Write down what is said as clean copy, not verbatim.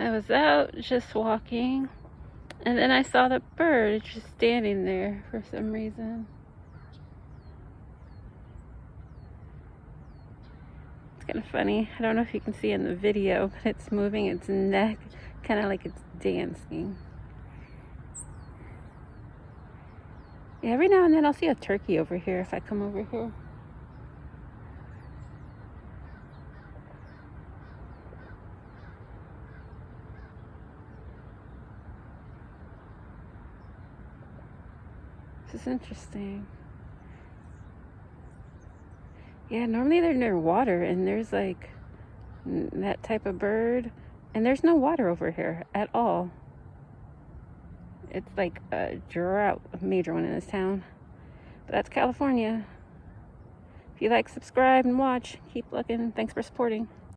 I was out just walking, and then I saw the bird just standing there for some reason. It's kind of funny. I don't know if you can see in the video, but it's moving its neck, kind of like it's dancing. Yeah, every now and then I'll see a turkey over here if I come over here. This is interesting. Yeah, normally they're near water, and there's like that type of bird, and there's no water over here at all. It's like a drought, a major one in this town. But that's California. If you like, subscribe and watch. Keep looking. Thanks for supporting.